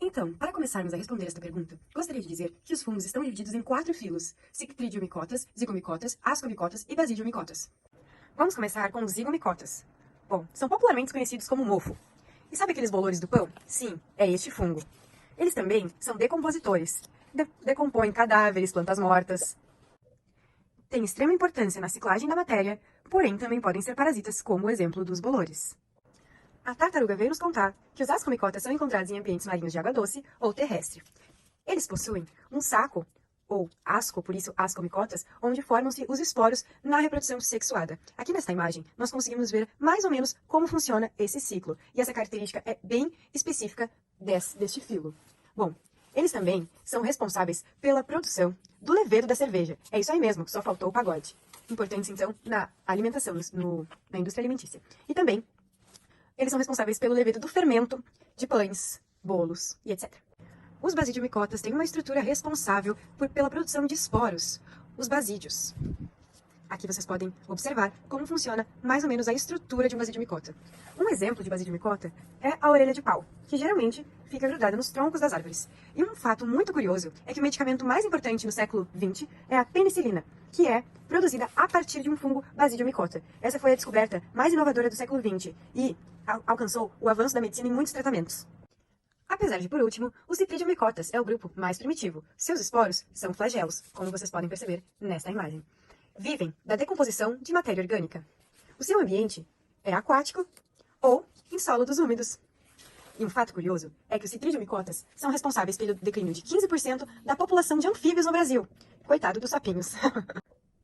Então, para começarmos a responder esta pergunta, gostaria de dizer que os fungos estão divididos em 4 filos: citridiomicotas, zigomicotas, ascomicotas e basidiomicotas. Vamos começar com os zigomicotas. Bom, são popularmente conhecidos como mofo. E sabe aqueles bolores do pão? Sim, é este fungo. Eles também são decompositores. Decompõem cadáveres, plantas mortas. Têm extrema importância na ciclagem da matéria, porém também podem ser parasitas, como o exemplo dos bolores. A tartaruga veio nos contar que os ascomicotas são encontrados em ambientes marinhos de água doce ou terrestre. Eles possuem um saco, ou asco, por isso ascomicotas, onde formam-se os esporos na reprodução sexuada. Aqui nesta imagem, nós conseguimos ver mais ou menos como funciona esse ciclo, e essa característica é bem específica deste filo. Bom, eles também são responsáveis pela produção do levedo da cerveja. É isso aí mesmo, só faltou o pagode. Importantes, então, na alimentação, na indústria alimentícia. E também eles são responsáveis pelo levedo do fermento de pães, bolos e etc. Os basidiomicotas têm uma estrutura responsável pela produção de esporos, os basídios. Aqui vocês podem observar como funciona mais ou menos a estrutura de um basidiomicota. Um exemplo de basidiomicota é a orelha de pau, que geralmente fica grudada nos troncos das árvores. E um fato muito curioso é que o medicamento mais importante no século XX é a penicilina, que é produzida a partir de um fungo basidiomicota. Essa foi a descoberta mais inovadora do século XX e alcançou o avanço da medicina em muitos tratamentos. Apesar de, por último, os citridiomicotas é o grupo mais primitivo. Seus esporos são flagelos, como vocês podem perceber nesta imagem. Vivem da decomposição de matéria orgânica. O seu ambiente é aquático ou em sólidos úmidos. E um fato curioso é que os citridiomicotas são responsáveis pelo declínio de 15% da população de anfíbios no Brasil. Coitado dos sapinhos.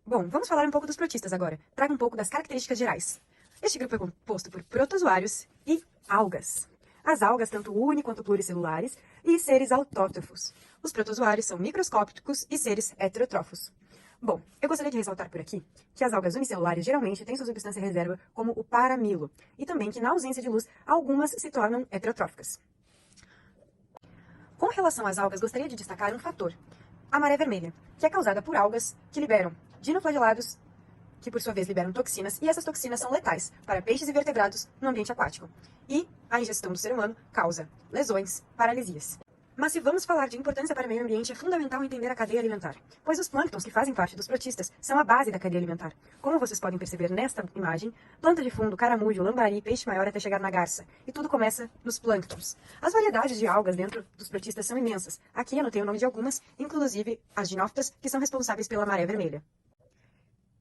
Bom, vamos falar um pouco dos protistas agora. Traga um pouco das características gerais. Este grupo é composto por protozoários e algas. As algas, tanto uni quanto pluricelulares, e seres autótrofos. Os protozoários são microscópicos e seres heterotrófos. Bom, eu gostaria de ressaltar por aqui que as algas unicelulares geralmente têm sua substância reserva como o paramilo, e também que na ausência de luz, algumas se tornam heterotróficas. Com relação às algas, gostaria de destacar um fator, a maré vermelha, que é causada por algas que liberam dinoflagelados, que por sua vez liberam toxinas, e essas toxinas são letais para peixes e vertebrados no ambiente aquático. E a ingestão do ser humano causa lesões, paralisias. Mas se vamos falar de importância para o meio ambiente, é fundamental entender a cadeia alimentar, pois os plânctons que fazem parte dos protistas são a base da cadeia alimentar. Como vocês podem perceber nesta imagem, planta de fundo, caramujo, lambari, peixe maior até chegar na garça. E tudo começa nos plânctons. As variedades de algas dentro dos protistas são imensas. Aqui anotei o nome de algumas, inclusive as ginófitas, que são responsáveis pela maré vermelha.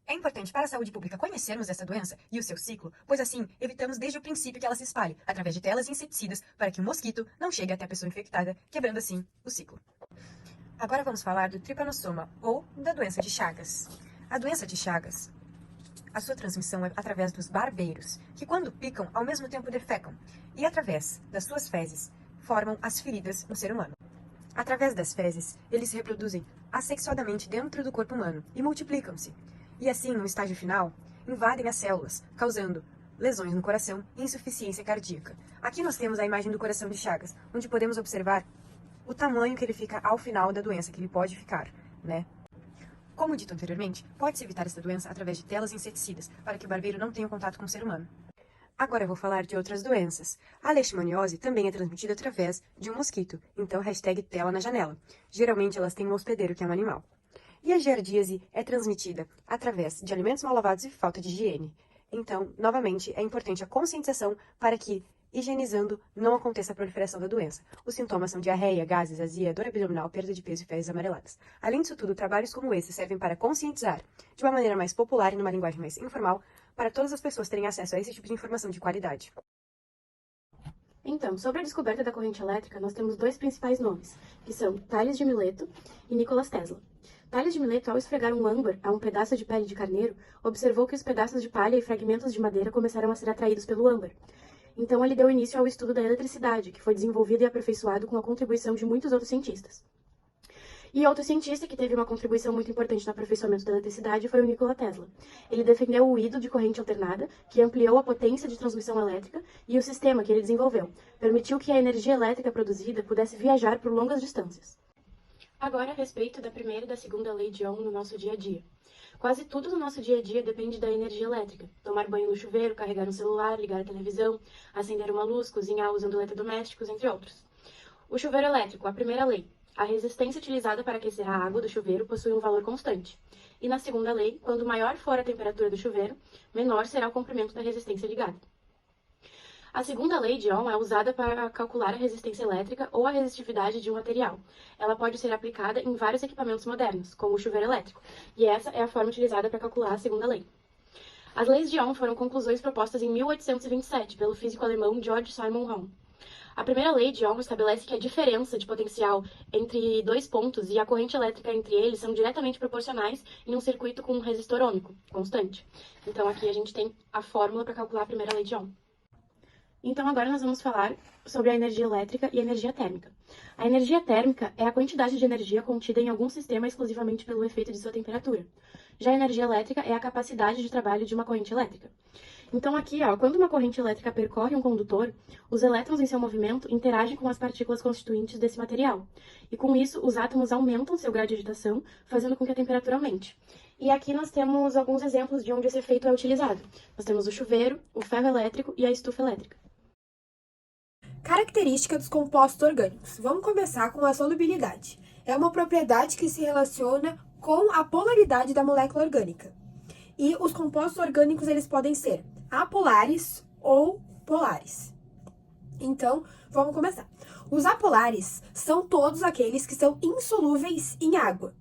É importante para a saúde pública conhecermos essa doença e o seu ciclo, pois assim evitamos desde o princípio que ela se espalhe, através de telas e inseticidas, para que o mosquito não chegue até a pessoa infectada, quebrando assim o ciclo. Agora vamos falar do tripanossoma, ou da doença de Chagas. A doença de Chagas, a sua transmissão é através dos barbeiros, que quando picam, ao mesmo tempo defecam, e através das suas fezes, formam as feridas no ser humano. Através das fezes, eles se reproduzem assexuadamente dentro do corpo humano e multiplicam-se. E assim, no estágio final, invadem as células, causando lesões no coração e insuficiência cardíaca. Aqui nós temos a imagem do coração de Chagas, onde podemos observar o tamanho que ele fica ao final da doença, que ele pode ficar, né? Como dito anteriormente, pode-se evitar essa doença através de telas e inseticidas, para que o barbeiro não tenha contato com o ser humano. Agora eu vou falar de outras doenças. A leishmaniose também é transmitida através de um mosquito, então hashtag tela na janela. Geralmente elas têm um hospedeiro, que é um animal. E a giardíase é transmitida através de alimentos mal lavados e falta de higiene. Então, novamente, é importante a conscientização para que, higienizando, não aconteça a proliferação da doença. Os sintomas são diarreia, gases, azia, dor abdominal, perda de peso e fezes amareladas. Além disso tudo, trabalhos como esse servem para conscientizar, de uma maneira mais popular e numa linguagem mais informal, para todas as pessoas terem acesso a esse tipo de informação de qualidade. Então, sobre a descoberta da corrente elétrica, nós temos dois principais nomes, que são Tales de Mileto e Nikola Tesla. Tales de Mileto, ao esfregar um âmbar a um pedaço de pele de carneiro, observou que os pedaços de palha e fragmentos de madeira começaram a ser atraídos pelo âmbar. Então ele deu início ao estudo da eletricidade, que foi desenvolvido e aperfeiçoado com a contribuição de muitos outros cientistas. E outro cientista que teve uma contribuição muito importante no aperfeiçoamento da eletricidade foi o Nikola Tesla. Ele defendeu o ídolo de corrente alternada, que ampliou a potência de transmissão elétrica, e o sistema que ele desenvolveu permitiu que a energia elétrica produzida pudesse viajar por longas distâncias. Agora a respeito da primeira e da segunda lei de Ohm no nosso dia a dia. Quase tudo no nosso dia a dia depende da energia elétrica. Tomar banho no chuveiro, carregar um celular, ligar a televisão, acender uma luz, cozinhar usando eletrodomésticos, entre outros. O chuveiro elétrico, a primeira lei. A resistência utilizada para aquecer a água do chuveiro possui um valor constante. E na segunda lei, quando maior for a temperatura do chuveiro, menor será o comprimento da resistência ligada. A segunda lei de Ohm é usada para calcular a resistência elétrica ou a resistividade de um material. Ela pode ser aplicada em vários equipamentos modernos, como o chuveiro elétrico, e essa é a forma utilizada para calcular a segunda lei. As leis de Ohm foram conclusões propostas em 1827 pelo físico alemão Georg Simon Ohm. A primeira lei de Ohm estabelece que a diferença de potencial entre dois pontos e a corrente elétrica entre eles são diretamente proporcionais em um circuito com um resistor ômico, constante. Então aqui a gente tem a fórmula para calcular a primeira lei de Ohm. Então agora nós vamos falar sobre a energia elétrica e a energia térmica. A energia térmica é a quantidade de energia contida em algum sistema exclusivamente pelo efeito de sua temperatura. Já a energia elétrica é a capacidade de trabalho de uma corrente elétrica. Então aqui, quando uma corrente elétrica percorre um condutor, os elétrons em seu movimento interagem com as partículas constituintes desse material. E com isso, os átomos aumentam seu grau de agitação, fazendo com que a temperatura aumente. E aqui nós temos alguns exemplos de onde esse efeito é utilizado. Nós temos o chuveiro, o ferro elétrico e a estufa elétrica. Característica dos compostos orgânicos. Vamos começar com a solubilidade. É uma propriedade que se relaciona com a polaridade da molécula orgânica. E os compostos orgânicos eles podem ser apolares ou polares. Então, vamos começar. Os apolares são todos aqueles que são insolúveis em água.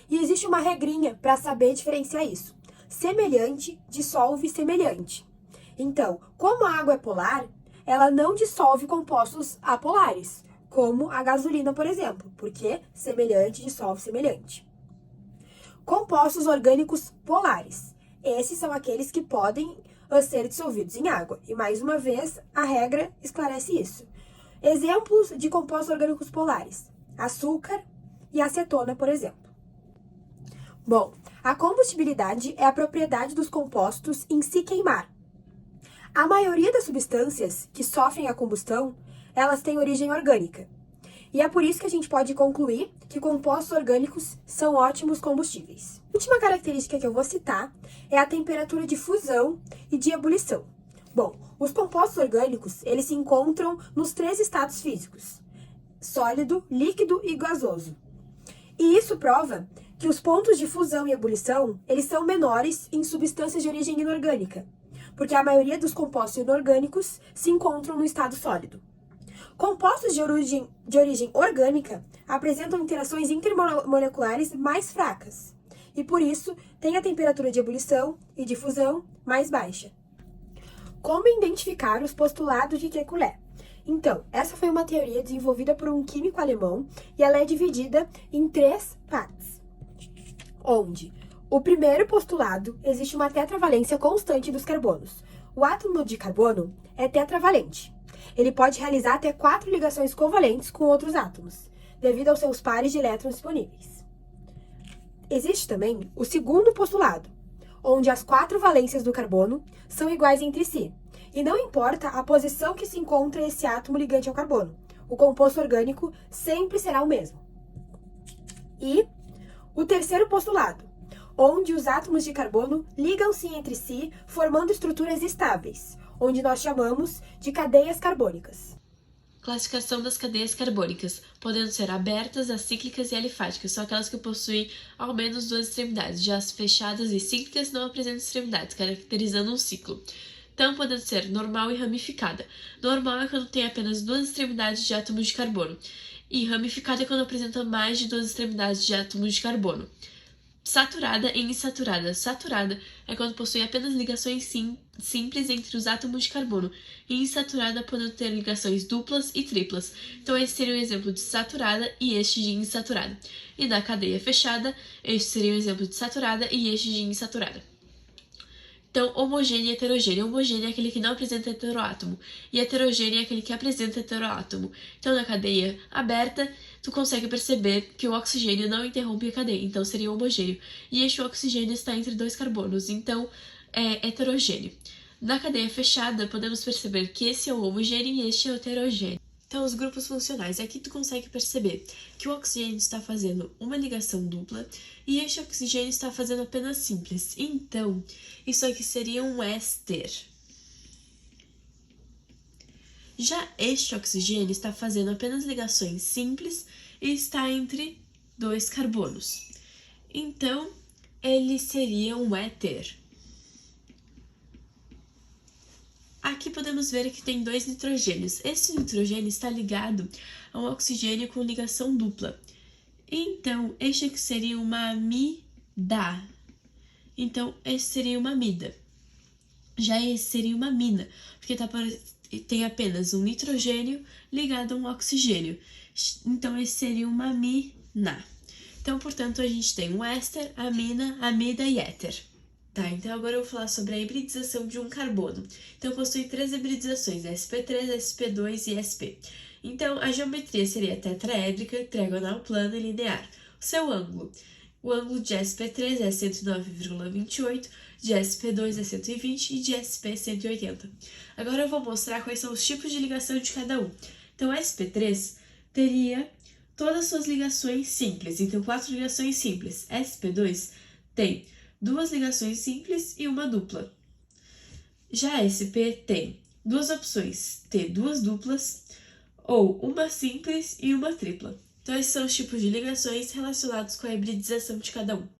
E existe uma regrinha para saber diferenciar isso. Semelhante dissolve semelhante. Então, como a água é polar, ela não dissolve compostos apolares, como a gasolina, por exemplo, porque semelhante dissolve semelhante. Compostos orgânicos polares. Esses são aqueles que podem ser dissolvidos em água. E mais uma vez, a regra esclarece isso. Exemplos de compostos orgânicos polares: açúcar e acetona, por exemplo. Bom, a combustibilidade é a propriedade dos compostos em se queimar. A maioria das substâncias que sofrem a combustão, elas têm origem orgânica. E é por isso que a gente pode concluir que compostos orgânicos são ótimos combustíveis. A última característica que eu vou citar é a temperatura de fusão e de ebulição. Bom, os compostos orgânicos, eles se encontram nos 3 estados físicos: sólido, líquido e gasoso. E isso prova que os pontos de fusão e ebulição, eles são menores em substâncias de origem inorgânica, porque a maioria dos compostos inorgânicos se encontram no estado sólido. Compostos de origem orgânica apresentam interações intermoleculares mais fracas, e por isso têm a temperatura de ebulição e de fusão mais baixa. Como identificar os postulados de Kekulé? Então, essa foi uma teoria desenvolvida por um químico alemão e ela é dividida em 3 partes, onde o primeiro postulado, existe uma tetravalência constante dos carbonos. O átomo de carbono é tetravalente. Ele pode realizar até 4 ligações covalentes com outros átomos, devido aos seus pares de elétrons disponíveis. Existe também o segundo postulado, onde as 4 valências do carbono são iguais entre si, e não importa a posição que se encontra esse átomo ligante ao carbono, o composto orgânico sempre será o mesmo. E o terceiro postulado, onde os átomos de carbono ligam-se entre si, formando estruturas estáveis, onde nós chamamos de cadeias carbônicas. Classificação das cadeias carbônicas, podendo ser abertas, acíclicas e alifáticas, são aquelas que possuem ao menos 2 extremidades, já as fechadas e cíclicas não apresentam extremidades, caracterizando um ciclo. Então, podendo ser normal e ramificada. Normal é quando tem apenas 2 extremidades de átomos de carbono, e ramificada é quando apresenta mais de 2 extremidades de átomos de carbono. Saturada e insaturada. Saturada é quando possui apenas ligações simples entre os átomos de carbono, e insaturada podendo ter ligações duplas e triplas. Então esse seria um exemplo de saturada e este de insaturada. E na cadeia fechada, este seria um exemplo de saturada e este de insaturada. Então, homogêneo e heterogêneo. Homogêneo é aquele que não apresenta heteroátomo, e heterogêneo é aquele que apresenta heteroátomo. Então, na cadeia aberta, tu consegue perceber que o oxigênio não interrompe a cadeia, então seria homogêneo. E este oxigênio está entre 2 carbonos, então é heterogêneo. Na cadeia fechada, podemos perceber que esse é o homogêneo e este é o heterogêneo. Então, os grupos funcionais. Aqui tu consegue perceber que o oxigênio está fazendo uma ligação dupla e este oxigênio está fazendo apenas simples. Então, isso aqui seria um éster. Já este oxigênio está fazendo apenas ligações simples e está entre dois carbonos. Então, ele seria um éter. Aqui podemos ver que tem dois nitrogênios. Esse nitrogênio está ligado a um oxigênio com ligação dupla. Então, este aqui seria uma amida. Então, esse seria uma amida. Já esse seria uma amina, porque tem apenas um nitrogênio ligado a um oxigênio. Então, esse seria uma amina. Então, portanto, a gente tem um éster, amina, amida e éter. Tá, então agora eu vou falar sobre a hibridização de um carbono. Então, possui 3 hibridizações, sp3, sp2 e sp. Então, a geometria seria tetraédrica, triagonal, plana e linear. O seu ângulo. O ângulo de sp3 é 109,28, de sp2 é 120 e de sp 180. Agora eu vou mostrar quais são os tipos de ligação de cada um. Então, sp3 teria todas as suas ligações simples, então 4 ligações simples. sp2 tem 2 ligações simples e uma dupla. Já sp tem duas opções, ter 2 duplas ou uma simples e uma tripla. Então, esses são os tipos de ligações relacionados com a hibridização de cada um.